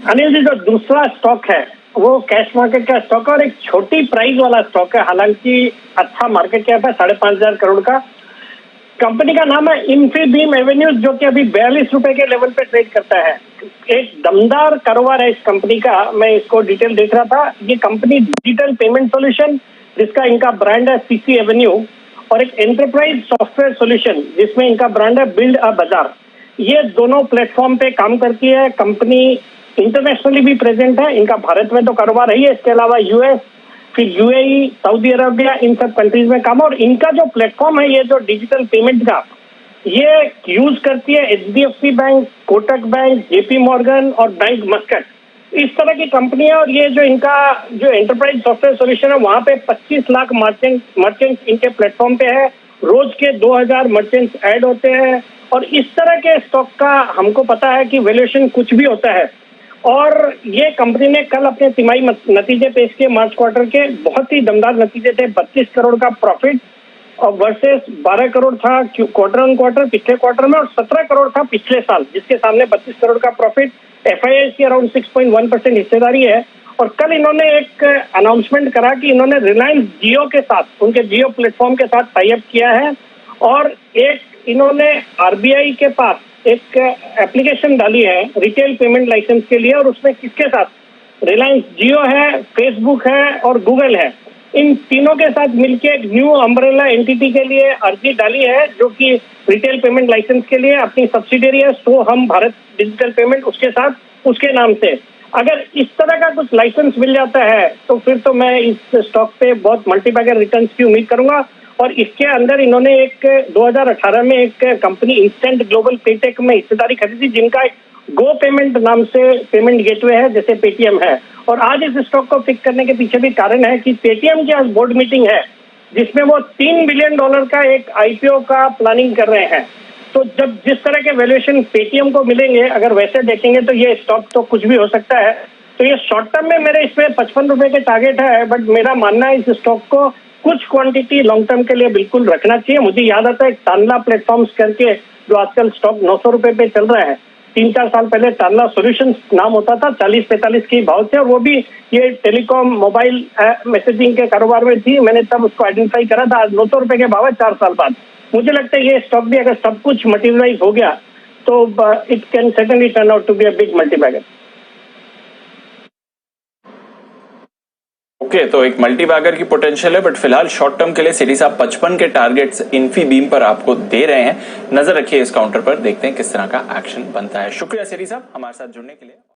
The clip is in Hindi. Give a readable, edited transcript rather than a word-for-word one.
अनिल जी, जो दूसरा स्टॉक है वो कैश मार्केट का स्टॉक है और एक छोटी प्राइस वाला स्टॉक है, हालांकि अच्छा मार्केट कैप है 5,500 करोड़ का। कंपनी का नाम है इन्फीबीम एवेन्यूज, जो कि अभी 42 रुपए के लेवल पे ट्रेड करता है। एक दमदार कारोबार है इस कंपनी का। मैं इसको डिटेल देख रहा था। ये कंपनी डिजिटल पेमेंट सॉल्यूशन, जिसका इनका ब्रांड है सीसी एवेन्यू, और एक एंटरप्राइज सॉफ्टवेयर सॉल्यूशन जिसमें इनका ब्रांड है बिल्ड अ बाजार, ये दोनों प्लेटफॉर्म पे काम करती है। कंपनी इंटरनेशनली भी प्रेजेंट है। इनका भारत में तो कारोबार है ही है, इसके अलावा यूएस, फिर यूएई, सऊदी अरबिया, इन सब कंट्रीज में काम है। और इनका जो प्लेटफॉर्म है, ये जो डिजिटल पेमेंट का, ये यूज करती है HDFC bank, Kotak bank, JP Morgan और बैंक मस्कट, इस तरह की कंपनी है। और ये जो इनका जो एंटरप्राइज सॉफ्टवेयर सॉल्यूशन है, वहां पे 25 लाख मर्चेंट्स इनके प्लेटफॉर्म पे है। रोज के 2000 मर्चेंट्स ऐड होते हैं। और इस तरह के स्टॉक का हमको पता है कि वैल्यूएशन कुछ भी होता है। और ये कंपनी ने कल अपने तिमाही नतीजे पेश किए मार्च क्वार्टर के। बहुत ही दमदार नतीजे थे। 32 करोड़ का प्रॉफिट और वर्सेस 12 करोड़ था क्वार्टर ऑन क्वार्टर पिछले क्वार्टर में, और 17 करोड़ था पिछले साल, जिसके सामने 32 करोड़ का प्रॉफिट। एफआईआई की अराउंड 6.1% हिस्सेदारी है। और कल इन्होंने एक अनाउंसमेंट करा कि इन्होंने रिलायंस जियो के साथ, उनके जियो प्लेटफॉर्म के साथ टाई अप किया है। और एक इन्होंने आरबीआई के पास एक एप्लीकेशन डाली है रिटेल पेमेंट लाइसेंस के लिए, और उसमें किसके साथ, रिलायंस जियो है, फेसबुक है और गूगल है। इन तीनों के साथ मिलकर एक न्यू अम्ब्रेला एंटिटी के लिए अर्जी डाली है, जो कि रिटेल पेमेंट लाइसेंस के लिए अपनी सब्सिडियरी है सो हम भारत डिजिटल पेमेंट, उसके साथ उसके नाम से। अगर इस तरह का कुछ लाइसेंस मिल जाता है तो फिर तो मैं इस स्टॉक पे बहुत मल्टीबैगर रिटर्न्स की उम्मीद करूंगा। और इसके अंदर इन्होंने एक 2018 में एक कंपनी इंस्टेंट ग्लोबल पेटेक में हिस्सेदारी खरीदी, जिनका एक गो पेमेंट नाम से पेमेंट गेटवे है, जैसे पेटीएम है। और आज इस स्टॉक को पिक करने के पीछे भी कारण है कि पेटीएम की आज बोर्ड मीटिंग है, जिसमें वो $3 बिलियन का एक आईपीओ का प्लानिंग कर रहे हैं। तो जब जिस तरह के वैल्यूएशन पेटीएम को मिलेंगे, अगर वैसे देखेंगे तो ये स्टॉक तो कुछ भी हो सकता है। तो ये शॉर्ट टर्म में मेरे इसमें 55 रुपए के टारगेट है, बट मेरा मानना है इस स्टॉक को कुछ क्वांटिटी लॉन्ग टर्म के लिए बिल्कुल रखना चाहिए। मुझे याद आता है टानला प्लेटफॉर्म्स करके, जो आजकल स्टॉक 900 रुपए पे चल रहा है। 3-4 साल पहले टानला सॉल्यूशंस नाम होता था, 40-45 के भाव थे, और वो भी ये टेलीकॉम मोबाइल मैसेजिंग के कारोबार में थी। मैंने तब उसको आइडेंटिफाई करा था। आज 900 रुपए के भाव है 4 साल बाद। मुझे लगता है ये स्टॉक भी अगर सब कुछ मटेरियलाइज हो गया तो it can certainly turn out to be a big multibagger. Okay, तो एक मल्टीबैगर की पोटेंशियल है, बट फिलहाल शॉर्ट टर्म के लिए सिटी साहब 55 के टारगेट्स इन्फीबीम पर आपको दे रहे हैं। नजर रखिए इस काउंटर पर, देखते हैं किस तरह का एक्शन बनता है। शुक्रिया सिटी साहब हमारे साथ जुड़ने के लिए।